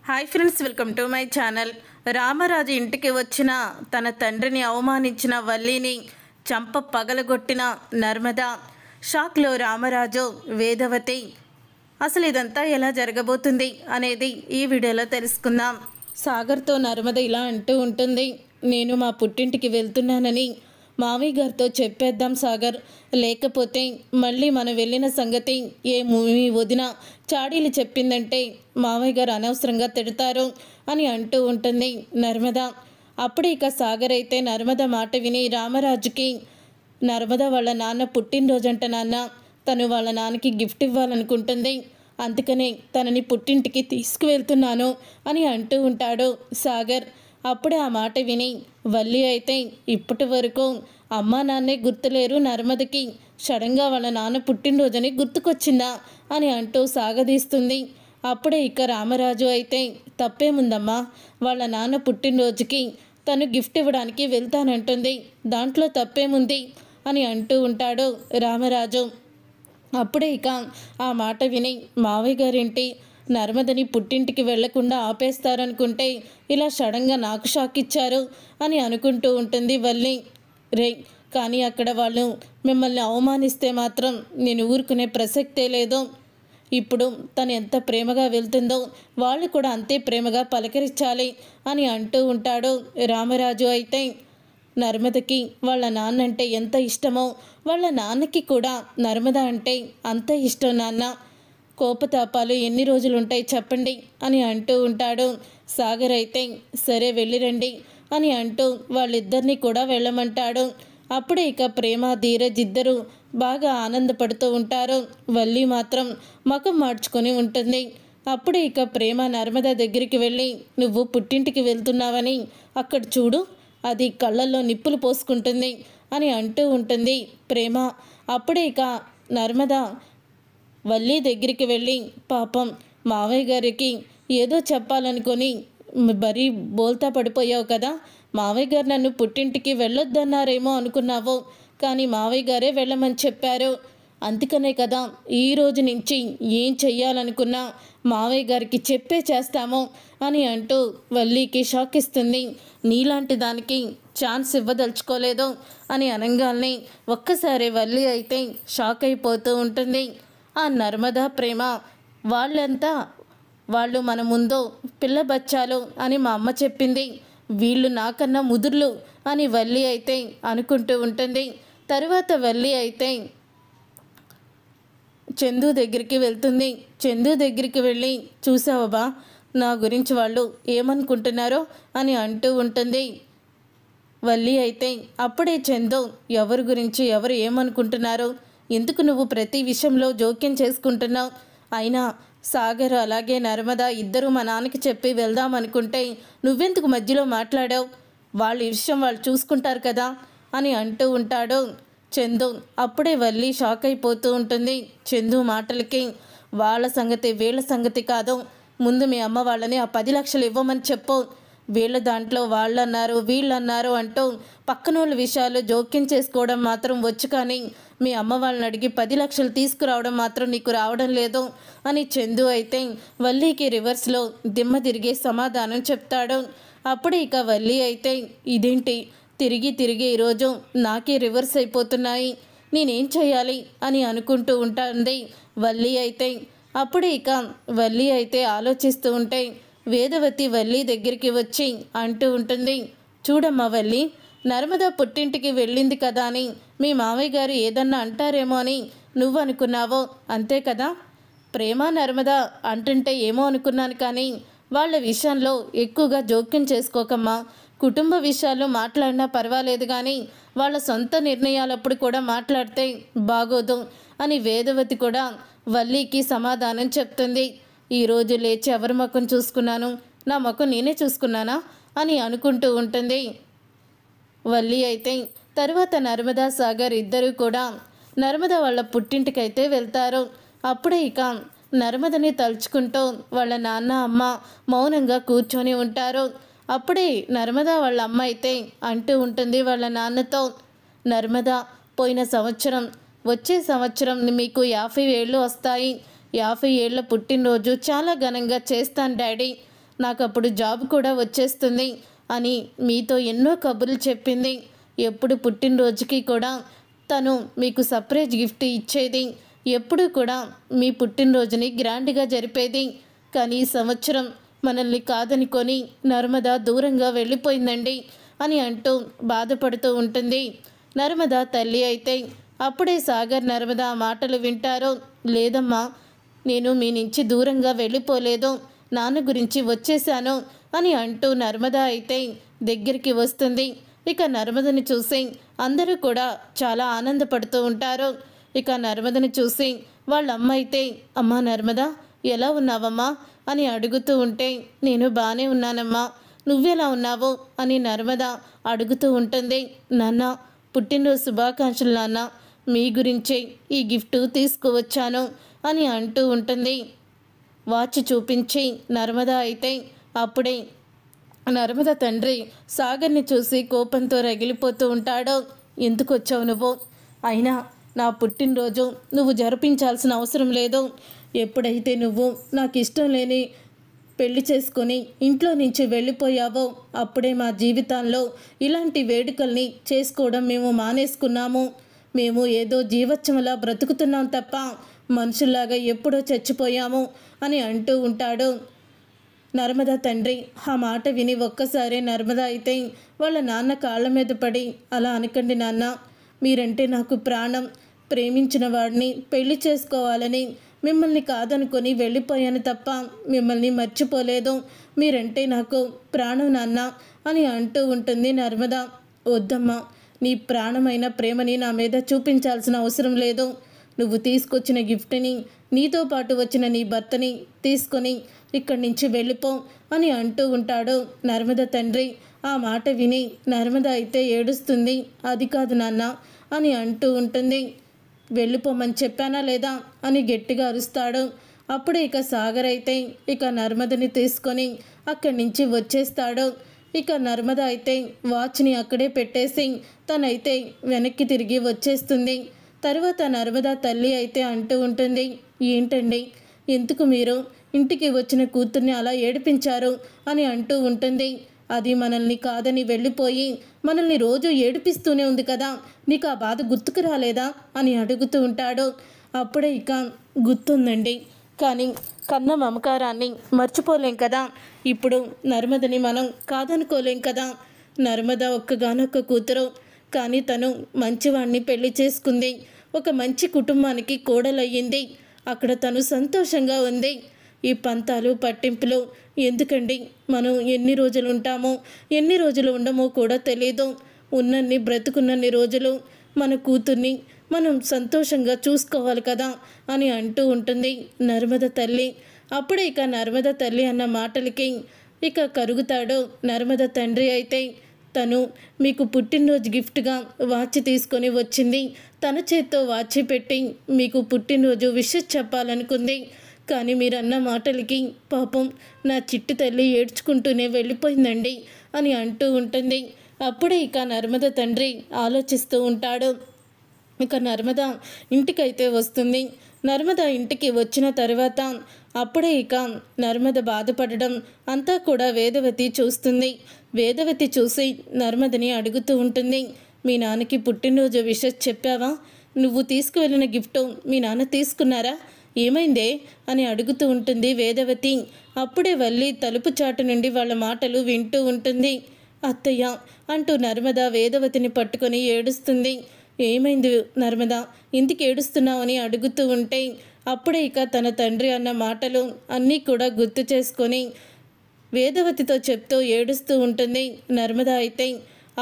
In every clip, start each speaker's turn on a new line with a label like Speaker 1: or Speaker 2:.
Speaker 1: Hi friends, welcome to my channel. Ramaraju ఇంటికి వచ్చిన తన తండ్రిని అవమానించిన వల్లిని చంప పగలగొట్టిన నర్మద. షాక్లో రామరాజు, వేదవతి. అసలు ఇదంతా ఎలా జరగబోతుంది అనేది ఈ వీడియోలో తెలుసుకుందాం. సాగర్తో నర్మద ఇలా అంటూ ఉంటుంది, నేను మా పుట్టింటికి వెళ్తున్నానని మావయ్య గారితో చెప్పేద్దాం సాగర్, లేకపోతే మళ్ళీ మనం వెళ్ళిన సంగతి మీ వదిన చాడీలు చెప్పిందంటే మావయ్య గారు అనవసరంగా తిడతారు అని అంటూ ఉంటుంది నర్మద. అప్పుడు ఇక సాగర్ అయితే నర్మద మాట విని రామరాజుకి, నర్మద వాళ్ళ నాన్న పుట్టినరోజంట నాన్న, తను వాళ్ళ నాన్నకి గిఫ్ట్ ఇవ్వాలనుకుంటుంది, అందుకనే తనని పుట్టింటికి తీసుకువెళ్తున్నాను అని అంటూ ఉంటాడు సాగర్. అప్పుడే ఆ మాట విని వల్లి అయితే, ఇప్పటి వరకు అమ్మా నాన్నే గుర్తులేరు నర్మదకి, సడన్గా వాళ్ళ నాన్న పుట్టినరోజుని గుర్తుకొచ్చిందా అని అంటూ సాగదీస్తుంది. అప్పుడే ఇక రామరాజు అయితే, తప్పేముందమ్మా, వాళ్ళ నాన్న పుట్టినరోజుకి తను గిఫ్ట్ ఇవ్వడానికి వెళ్తానంటుంది, దాంట్లో తప్పేముంది అని అంటూ ఉంటాడు రామరాజు. అప్పుడే ఇక ఆ మాట విని మావయ్య గారేంటి నర్మదని పుట్టింటికి వెళ్లకుండా ఆపేస్తారనుకుంటే ఇలా సడన్గా నాకు షాక్ ఇచ్చారు అని అనుకుంటూ ఉంటుంది వల్లి. కానీ అక్కడ వాళ్ళు మిమ్మల్ని అవమానిస్తే మాత్రం నేను ఊరుకునే ప్రసక్తే లేదు. ఇప్పుడు తను ఎంత ప్రేమగా వెళ్తుందో వాళ్ళు కూడా అంతే ప్రేమగా పలకరించాలి అని అంటూ ఉంటాడు రామరాజు. అయితే నర్మదకి వాళ్ళ నాన్న అంటే ఎంత ఇష్టమో వాళ్ళ నాన్నకి కూడా నర్మద అంటే అంత ఇష్టం నాన్న, కోపతాపాలు ఎన్ని రోజులు ఉంటాయి చెప్పండి అని అంటూ ఉంటాడు సాగర్. అయితే సరే వెళ్ళిరండి అని అంటూ వాళ్ళిద్దరినీ కూడా వెళ్ళమంటాడు. అప్పుడే ఇక ప్రేమ ధీరజ్ ఇద్దరు బాగా ఆనందపడుతూ ఉంటారు. వల్లి మాత్రం ముఖం మార్చుకొని ఉంటుంది. అప్పుడే ఇక ప్రేమ నర్మద దగ్గరికి వెళ్ళి, నువ్వు పుట్టింటికి వెళ్తున్నావని అక్కడ చూడు, అది కళ్ళల్లో నిప్పులు పోసుకుంటుంది అని అంటూ ఉంటుంది ప్రేమ. అప్పుడే ఇక నర్మద వల్లి దగ్గరికి వెళ్ళి, పాపం మావయ్య గారికి ఏదో చెప్పాలనుకొని మరీ బోల్తా పడిపోయావు కదా, మావయ్య గారు నన్ను పుట్టింటికి వెళ్ళొద్దన్నారేమో అనుకున్నావు, కానీ మావయ్య గారే వెళ్ళమని చెప్పారు, అందుకనే కదా ఈ రోజు నుంచి ఏం చెయ్యాలనుకున్నా మావయ్య గారికి చెప్పే చేస్తాము అని అంటూ వల్లికి షాక్ ఇస్తుంది. నీలాంటి దానికి ఛాన్స్ ఇవ్వదలుచుకోలేదు అని అనగానే ఒక్కసారి వల్లి అయితే షాక్ అయిపోతూ ఉంటుంది. ఆ నర్మద ప్రేమ వాళ్ళు మన ముందు పిల్ల బచ్చాలు అని మా అమ్మ చెప్పింది, వీళ్ళు నాకన్నా ముదుర్లు అని వల్లి అయితే అనుకుంటూ ఉంటుంది. తరువాత వల్లి అయితే చందు దగ్గరికి వెళ్తుంది. చందు దగ్గరికి వెళ్ళి, చూసావా నా గురించి వాళ్ళు ఏమనుకుంటున్నారో అని అంటూ ఉంటుంది వల్లి. అయితే అప్పుడే చందు, ఎవరి గురించి ఎవరు ఏమనుకుంటున్నారో, ఎందుకు నువ్వు ప్రతి విషయంలో జోక్యం చేసుకుంటున్నావు, అయినా సాగర్ అలాగే నర్మద ఇద్దరు మా నాన్నకి చెప్పి వెళ్దామనుకుంటే నువ్వెందుకు మధ్యలో మాట్లాడావు, వాళ్ళ విషయం వాళ్ళు చూసుకుంటారు కదా అని అంటూ ఉంటాడు చందు. అప్పుడే వల్లి షాక్ అయిపోతూ ఉంటుంది చందు మాటలకి. వాళ్ళ సంగతి వీళ్ళ సంగతి కాదు, ముందు మీ అమ్మ వాళ్ళని ఆ 10 లక్షలు ఇవ్వమని చెప్పు, వీళ్ళ దాంట్లో వాళ్ళన్నారు వీళ్ళన్నారు అంటూ పక్కనోళ్ళ విషయాలు జోక్యం చేసుకోవడం మాత్రం వచ్చు, కానీ మీ అమ్మ వాళ్ళని అడిగి 10 లక్షలు తీసుకురావడం మాత్రం నీకు రావడం లేదు అని చందు అయితే వల్లికి రివర్స్లో దిమ్మ తిరిగే సమాధానం చెప్తాడు. అప్పుడు ఇక వల్లి అయితే, ఇదేంటి తిరిగి తిరిగి ఈరోజు నాకే రివర్స్ అయిపోతున్నాయి, నేనేం చేయాలి అని అనుకుంటూ ఉంటుంది వల్లి అయితే. అప్పుడు ఇక వల్లి అయితే ఆలోచిస్తూ ఉంటే వేదవతి వల్లి దగ్గరికి వచ్చి అంటూ ఉంటుంది, చూడమ్మా వల్లి, నర్మద పుట్టింటికి వెళ్ళింది కదా అని మీ మావయ్య గారు ఏదన్నా అంటారేమో అని నువ్వు అనుకున్నావో అంతే కదా, ప్రేమ నర్మద అంటుంటే ఏమో అనుకున్నాను, కానీ వాళ్ళ విషయంలో ఎక్కువగా జోక్యం చేసుకోకమ్మా, కుటుంబ విషయాల్లో మాట్లాడినా పర్వాలేదు, కానీ వాళ్ళ సొంత నిర్ణయాలప్పుడు కూడా మాట్లాడితే బాగోదు అని వేదవతి కూడా వల్లికి సమాధానం చెప్తుంది. ఈరోజు లేచి ఎవరి ముఖం చూసుకున్నాను, నా ముఖం నేనే చూసుకున్నానా అని అనుకుంటూ ఉంటుంది వల్లి అయితే. తర్వాత నర్మదా సాగర్ ఇద్దరు కూడా నర్మద వాళ్ళ పుట్టింటికైతే వెళ్తారు. అప్పుడే ఇక నర్మదని తలుచుకుంటూ వాళ్ళ నాన్న అమ్మ మౌనంగా కూర్చొని ఉంటారు. అప్పుడే నర్మద వాళ్ళ అమ్మ అయితే అంటూ ఉంటుంది వాళ్ళ నాన్నతో, నర్మద, పోయిన సంవత్సరం వచ్చే సంవత్సరం మీకు 50 ఏళ్ళు వస్తాయి, 50 ఏళ్ల పుట్టినరోజు చాలా ఘనంగా చేస్తాను డాడీ, నాకు అప్పుడు జాబ్ కూడా వచ్చేస్తుంది అని మీతో ఎన్నో కబుర్లు చెప్పింది. ఎప్పుడు పుట్టినరోజుకి కూడా తను మీకు సర్ప్రైజ్ గిఫ్ట్ ఇచ్చేది. ఎప్పుడు కూడా మీ పుట్టినరోజుని గ్రాండ్గా జరిపేది. కానీ ఈ సంవత్సరం మనల్ని కాదనుకొని నర్మద దూరంగా వెళ్ళిపోయిందండి అని అంటూ బాధపడుతూ ఉంటుంది. నర్మద తల్లి అయితే అప్పుడే సాగర్ నర్మద మాటలు వింటారు. లేదమ్మా, నేను మీ నుంచి దూరంగా వెళ్ళిపోలేదు, నాన్న గురించి వచ్చేశాను అని అంటూ నర్మద అయితే దగ్గరికి వస్తుంది. ఇక నర్మదని చూసి అందరూ కూడా చాలా ఆనందపడుతూ ఉంటారు. ఇక నర్మదని చూసి వాళ్ళ అమ్మ అయితే, అమ్మా నర్మద ఎలా ఉన్నావమ్మా అని అడుగుతూ ఉంటే, నేను బాగానే ఉన్నానమ్మా, నువ్వెలా ఉన్నావు అని నర్మద అడుగుతూ ఉంటుంది. నాన్న, పుట్టినరోజు శుభాకాంక్షలు నాన్న, మీ గురించే ఈ గిఫ్ట్ తీసుకువచ్చాను అని అంటూ ఉంటుంది. వాచ్ చూపించి నర్మద అయితే అప్పుడే నర్మద తండ్రి సాగర్ని చూసి కోపంతో రగిలిపోతూ ఉంటాడు. ఎందుకు వచ్చావు నువ్వు? అయినా నా పుట్టినరోజు నువ్వు జరిపించాల్సిన అవసరం లేదు. ఎప్పుడైతే నువ్వు నాకు ఇష్టం లేని పెళ్లి చేసుకొని ఇంట్లో నుంచి వెళ్ళిపోయావో అప్పుడే మా జీవితాల్లో ఇలాంటి వేడుకల్ని చేసుకోవడం మేము మానేసుకున్నాము. మేము ఏదో జీవోత్సవంలా బ్రతుకుతున్నాం తప్ప మనుషుల్లాగా ఎప్పుడో చచ్చిపోయాము అని అంటూ ఉంటాడు. నర్మద తండ్రి ఆ మాట విని ఒక్కసారి నర్మద అయితే వాళ్ళ నాన్న కాళ్ళ మీద పడి, అలా అనకండి నాన్న, మీరంటే నాకు ప్రాణం, ప్రేమించిన వాడిని పెళ్లి చేసుకోవాలని మిమ్మల్ని కాదనుకొని వెళ్ళిపోయాను తప్ప మిమ్మల్ని మర్చిపోలేదు, మీరంటే నాకు ప్రాణం నాన్న అని అంటూ ఉంటుంది నర్మద. వద్దమ్మా, నీ ప్రాణమైన ప్రేమని నా మీద చూపించాల్సిన అవసరం లేదు. నువ్వు తీసుకొచ్చిన గిఫ్ట్ని, నీతో పాటు వచ్చిన నీ భర్తని తీసుకొని ఇక్కడి నుంచి వెళ్ళిపో అని అంటూ ఉంటాడు నర్మద తండ్రి. ఆ మాట విని నర్మద అయితే ఏడుస్తుంది. అది కాదు నాన్న అని అంటూ ఉంటుంది. వెళ్ళిపోమని చెప్పానా లేదా అని గట్టిగా అరుస్తాడు. అప్పుడే ఇక సాగర్ అయితే ఇక నర్మదని తీసుకొని అక్కడి నుంచి వచ్చేస్తాడు. ఇక నర్మద అయితే వాచ్ని అక్కడే పెట్టేసి తనైతే వెనక్కి తిరిగి వచ్చేస్తుంది. తర్వాత నర్మద తల్లి అయితే అంటూ ఉంటుంది, ఏంటండి, ఎందుకు మీరు ఇంటికి వచ్చిన కూతుర్ని అలా ఏడిపించారు అని అంటూ ఉంటుంది. అది మనల్ని కాదని వెళ్ళిపోయి మనల్ని రోజు ఏడిపిస్తూనే ఉంది కదా, నీకు ఆ బాధ గుర్తుకు రాలేదా అని అడుగుతూ ఉంటాడు. అప్పుడే ఇక గుర్తుందండి, కానీ కన్న మమకారాన్ని మర్చిపోలేం కదా, ఇప్పుడు నర్మదని మనం కాదనుకోలేం కదా. నర్మద ఒక్కగానొక్క కూతురు, కానీ తను మంచివాణ్ణి పెళ్లి చేసుకుంది, ఒక మంచి కుటుంబానికి కోడలయ్యింది, అక్కడ తను సంతోషంగా ఉంది. ఈ పంతాలు పట్టింపులు ఎందుకండి? మనం ఎన్ని రోజులు ఉంటామో ఎన్ని రోజులు ఉండమో కూడా తెలియదు. ఉన్నన్ని బ్రతుకున్నన్ని రోజులు మన కూతుర్ని మనం సంతోషంగా చూసుకోవాలి కదా అని అంటూ ఉంటుంది నర్మద తల్లి. అప్పుడే ఇక నర్మద తల్లి అన్న మాటలకి ఇక కరుగుతాడు నర్మద తండ్రి. అయితే తను మీకు పుట్టినరోజు గిఫ్ట్గా వాచ్ తీసుకొని వచ్చింది, తన చేత్తో వాచ్ పెట్టి మీకు పుట్టినరోజు విషెస్ చెప్పాలనుకుంది. కానీ మీరన్న మాటలకి పాపం నా చిట్టి తల్లి ఏడ్చుకుంటూనే వెళ్ళిపోయిందండి అని అంటూ ఉంటుంది. అప్పుడే ఇక నర్మద తండ్రి ఆలోచిస్తూ ఉంటాడు. ఇక నర్మద ఇంటికైతే వస్తుంది. నర్మద ఇంటికి వచ్చిన తర్వాత అప్పుడే ఇక నర్మద బాధపడడం అంతా కూడా వేదవతి చూస్తుంది. వేదవతి చూసి నర్మదని అడుగుతూ ఉంటుంది, మీ నాన్నకి పుట్టినరోజు విషెస్ చెప్పావా? నువ్వు తీసుకువెళ్ళిన గిఫ్ట్ మీ నాన్న తీసుకున్నారా? ఏమైందే అని అడుగుతూ ఉంటుంది వేదవతి. అప్పుడే వల్లి తలుపు చాటు నుండి వాళ్ళ మాటలు వింటూ ఉంటుంది. అత్తయ్య అంటూ నర్మద వేదవతిని పట్టుకొని ఏడుస్తుంది. ఏమైంది నర్మద, ఇంటికి ఏడుస్తున్నావు అని అడుగుతూ ఉంటే అప్పుడే ఇక తన తండ్రి అన్న మాటలు అన్నీ కూడా గుర్తు చేసుకొని వేదవతితో చెప్తూ ఏడుస్తూ ఉంటుంది నర్మద. అయితే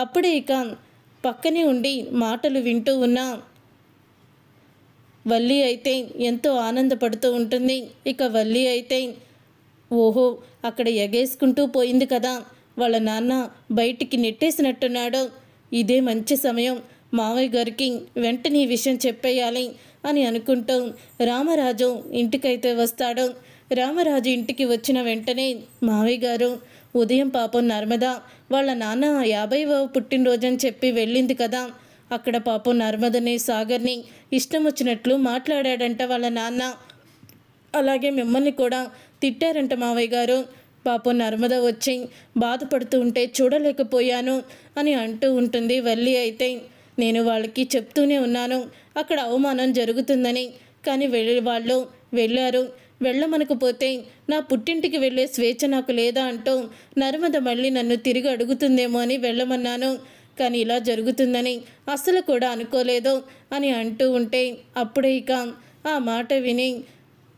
Speaker 1: అప్పుడే ఇక పక్కనే ఉండి మాటలు వింటూ ఉన్న వల్లి అయితే ఎంతో ఆనందపడుతూ ఉంటుంది. ఇక వల్లి అయితే ఓహో, అక్కడ ఎగేసుకుంటూ పోయింది కదా, వాళ్ళ నాన్న బయటికి నెట్టేసినట్టున్నాడు, ఇదే మంచి సమయం, మావయ్య గారికి వెంటనే ఈ విషయం చెప్పేయాలి అని అనుకుంటూ రామరాజు ఇంటికైతే వస్తాడు. రామరాజు ఇంటికి వచ్చిన వెంటనే మావయ్య గారు, ఉదయం పాపం నర్మద వాళ్ళ నాన్న 50వ పుట్టినరోజని చెప్పి వెళ్ళింది కదా, అక్కడ పాపం నర్మదని సాగర్ని ఇష్టం వచ్చినట్లు మాట్లాడాడంట వాళ్ళ నాన్న, అలాగే మిమ్మల్ని కూడా తిట్టారంట మావయ్య గారు, పాపం నర్మద వచ్చి బాధపడుతూ ఉంటే చూడలేకపోయాను అని అంటూ ఉంటుంది వల్లి. అయితే నేను వాళ్ళకి చెప్తూనే ఉన్నాను అక్కడ అవమానం జరుగుతుందని, కానీ వాళ్ళు వెళ్ళారు. వెళ్ళమనకపోతే నా పుట్టింటికి వెళ్ళే స్వేచ్ఛ నాకు లేదా అంటూ నర్మద మళ్ళీ నన్ను తిరిగి అడుగుతుందేమో అని వెళ్ళమన్నాను, కానీ ఇలా జరుగుతుందని అస్సలు కూడా అనుకోలేదు అని అంటూ ఉంటే అప్పుడే ఇక ఆ మాట విని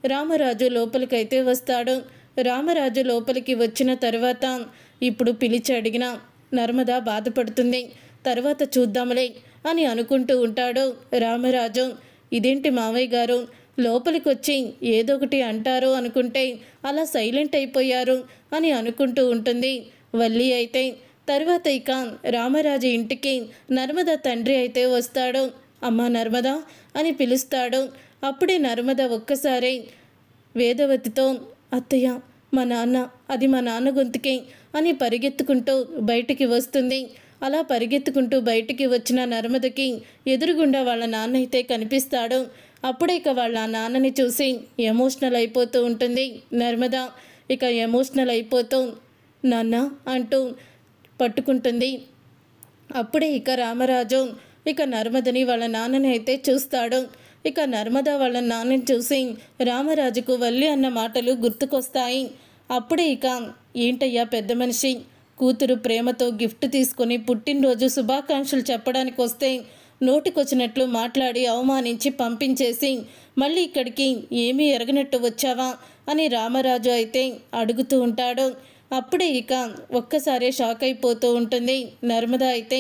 Speaker 1: రామరాజు లోపలికైతే వస్తాడు. రామరాజు లోపలికి వచ్చిన తర్వాత ఇప్పుడు పిలిచి అడిగిన నర్మద బాధపడుతుంది, తర్వాత చూద్దాంలే అని అనుకుంటూ ఉంటాడు రామరాజు. ఇదేంటి మావయ్య గారు లోపలికి వచ్చి ఏదో ఒకటి అంటారు అనుకుంటే అలా సైలెంట్ అయిపోయారు అని అనుకుంటూ ఉంటుంది వల్లి. అయితే తర్వాత ఇక రామరాజు ఇంటికి నర్మద తండ్రి అయితే వస్తాడు. అమ్మా నర్మద అని పిలుస్తాడు. అప్పుడే నర్మద ఒక్కసారి వేదవతితో అత్తయ్య మా నాన్న, అది మా నాన్న గొంతుకే అని పరిగెత్తుకుంటూ బయటికి వస్తుంది. అలా పరిగెత్తుకుంటూ బయటికి వచ్చిన నర్మదకి ఎదురుగుండా వాళ్ళ నాన్న అయితే కనిపిస్తాడు. అప్పుడే ఇక వాళ్ళ నాన్నని చూసి ఎమోషనల్ అయిపోతూ ఉంటుంది నర్మద. ఇక ఎమోషనల్ అయిపోతూ నాన్న అంటూ పట్టుకుంటుంది. అప్పుడే ఇక రామరాజు ఇక నర్మదని వాళ్ళ నాన్నని అయితే చూస్తాడు. ఇక నర్మద వాళ్ళ నాన్నని చూసి రామరాజుకు వల్లి అన్న మాటలు గుర్తుకొస్తాయి. అప్పుడే ఇక ఏంటయ్యా పెద్ద మనిషి, కూతురు ప్రేమతో గిఫ్ట్ తీసుకొని పుట్టినరోజు శుభాకాంక్షలు చెప్పడానికి వస్తే నోటికొచ్చినట్లు మాట్లాడి అవమానించి పంపించేసి మళ్ళీ ఇక్కడికి ఏమీ ఎరగనట్టు వచ్చావా అని రామరాజు అయితే అడుగుతూ ఉంటాడు. అప్పుడే ఇక ఒక్కసారే షాక్ అయిపోతూ ఉంటుంది నర్మద. అయితే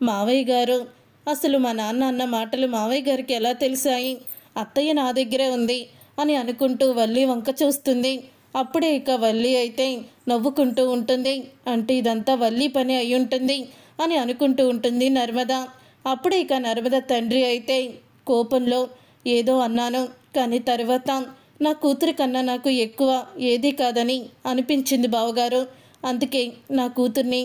Speaker 1: మావయ్య గారు, అసలు మా నాన్న అన్న మాటలు మావయ్య గారికి ఎలా తెలిసాయి? అత్తయ్య నా దగ్గరే ఉంది అని అనుకుంటూ వల్లి వంక చూస్తుంది. అప్పుడే ఇక వల్లి అయితే నవ్వుకుంటూ ఉంటుంది. అంటే ఇదంతా వల్లి పని అయి ఉంటుంది అని అనుకుంటూ ఉంటుంది నర్మద. అప్పుడే ఇక నర్మద తండ్రి అయితే కోపంలో ఏదో అన్నాను, కానీ తర్వాత నా కూతురి కన్నా నాకు ఎక్కువ ఏదీ కాదని అనిపించింది బావగారు, అందుకే నా కూతుర్ని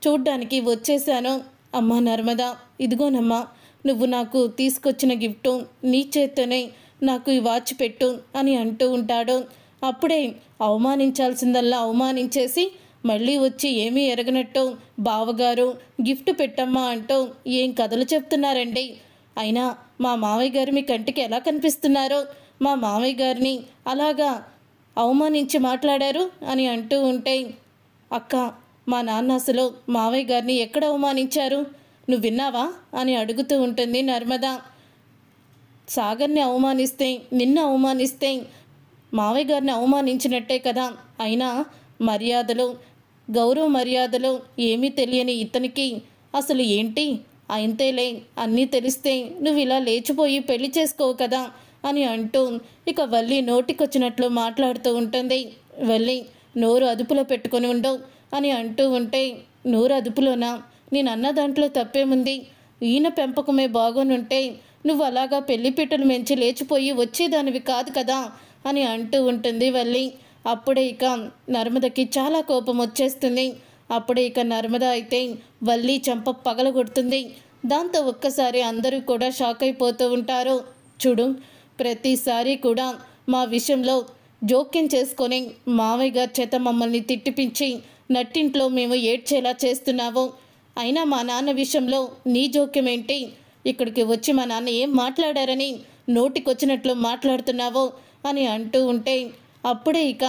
Speaker 1: చూడ్డానికి వచ్చేసాను. అమ్మా నర్మద, ఇదిగోనమ్మా నువ్వు నాకు తీసుకొచ్చిన గిఫ్టు, నీ చేత్తోనే నాకు ఈ వాచ్ పెట్టు అని అంటూ ఉంటాడు. అప్పుడే అవమానించాల్సిందల్లా అవమానించేసి మళ్ళీ వచ్చి ఏమీ ఎరగనట్టు బావగారు గిఫ్ట్ పెట్టమ్మా అంటూ ఏం కథలు చెప్తున్నారండి? అయినా మా మావయ్య గారు మీ కంటికి ఎలా కనిపిస్తున్నారో, మా మావయ్య గారిని అలాగా అవమానించి మాట్లాడారు అని అంటూ ఉంటే, అక్క మా నాన్న అసలు మావయ్య గారిని ఎక్కడ అవమానించారు నువ్వు విన్నావా అని అడుగుతూ ఉంటుంది నర్మద. సాగర్ని అవమానిస్తే, నిన్ను అవమానిస్తే మావయ్య గారిని అవమానించినట్టే కదా. అయినా మర్యాదలు, గౌరవ మర్యాదలు ఏమీ తెలియని ఇతనికి అసలు ఏంటి? అంతేలే, అన్నీ తెలిస్తే నువ్వు ఇలా లేచిపోయి పెళ్లి చేసుకోవు కదా అని అంటూ ఇక వల్లి నోటికొచ్చినట్లు మాట్లాడుతూ ఉంటుంది. వల్లి నోరు అదుపులో పెట్టుకొని ఉండవు అని అంటూ ఉంటే, నోరు అదుపులోనా? నేను అన్న దాంట్లో తప్పేముంది? ఈయన పెంపకమే బాగోనుంటే నువ్వు అలాగా పెళ్లిపీటలు మెంచి లేచిపోయి వచ్చేదానివి కాదు కదా అని అంటూ ఉంటుంది వల్లి. అప్పుడే ఇక నర్మదకి చాలా కోపం వచ్చేస్తుంది. అప్పుడే ఇక నర్మద అయితే వల్లి చంప పగలగొడుతుంది. దాంతో ఒక్కసారి అందరూ కూడా షాక్ అయిపోతూ ఉంటారు. చూడు, ప్రతిసారి కూడా మా విషయంలో జోక్యం చేసుకొని మావయ్య గారి చేత మమ్మల్ని తిట్టిపించి నట్టింట్లో మేము ఏడ్చేలా చేస్తున్నావు. అయినా మా నాన్న విషయంలో నీ జోక్యం ఏంటి? ఇక్కడికి వచ్చి మా నాన్న ఏం మాట్లాడారని నోటికొచ్చినట్లు మాట్లాడుతున్నావు అని అంటూ ఉంటే, అప్పుడే ఇక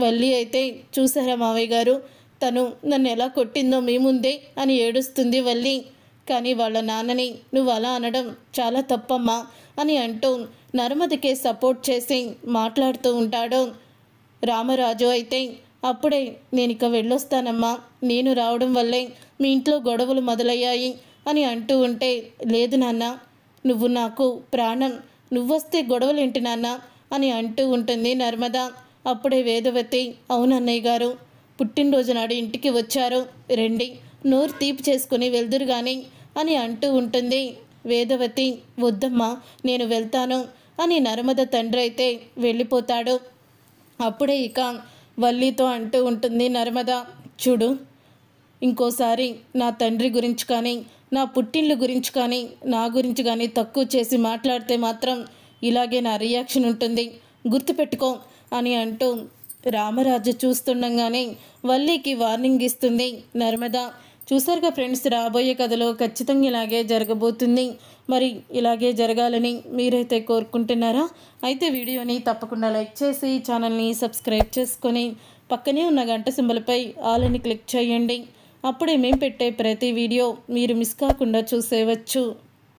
Speaker 1: వల్లి అయితే చూసారా మావయ్య గారు, తను నన్ను ఎలా కొట్టిందో మీ ముందే అని ఏడుస్తుంది వల్లి. కానీ వాళ్ళ నాన్నని నువ్వు అలా అనడం చాలా తప్పమ్మా అని అంటూ నర్మదకే సపోర్ట్ చేసి మాట్లాడుతూ ఉంటాడు రామరాజు. అయితే అప్పుడే నేను ఇక వెళ్ళొస్తానమ్మా, నేను రావడం వల్లే మీ ఇంట్లో గొడవలు మొదలయ్యాయి అని అంటూ ఉంటే, లేదు నాన్న, నువ్వు నాకు ప్రాణం, నువ్వొస్తే గొడవలేంటి నాన్న అని అంటూ ఉంటుంది నర్మద. అప్పుడే వేదవతి, అవునన్నయ్య గారు పుట్టినరోజు నాడు ఇంటికి వచ్చారు, రండి నోరు తీపి చేసుకుని వెళ్దురు కానీ అని అంటూ ఉంటుంది. వేదవతి, వద్దమ్మా నేను వెళ్తాను అని నర్మద తండ్రి అయితే వెళ్ళిపోతాడు. అప్పుడే ఇక వల్లితో అంటూ ఉంటుంది నర్మద, చూడు, ఇంకోసారి నా తండ్రి గురించి కానీ నా పుట్టిల్లు గురించి కానీ నా గురించి కానీ తక్కువ చేసి మాట్లాడితే మాత్రం ఇలాగే నా రియాక్షన్ ఉంటుంది, గుర్తుపెట్టుకో అని అంటూ రామరాజు చూస్తుండగానే వల్లికి వార్నింగ్ ఇస్తుంది నర్మద. చూసారుగా ఫ్రెండ్స్, రాబోయే కథలో ఖచ్చితంగా ఇలాగే జరగబోతుంది. మరి ఇలాగే జరగాలని మీరైతే కోరుకుంటున్నారా? అయితే వీడియోని తప్పకుండా లైక్ చేసి ఛానల్ని సబ్స్క్రైబ్ చేసుకొని పక్కనే ఉన్న గంట సింబల్పై ఆల్ అని క్లిక్ చేయండి. అప్పుడే మేము పెట్టే ప్రతి వీడియో మీరు మిస్ కాకుండా చూసేవచ్చు.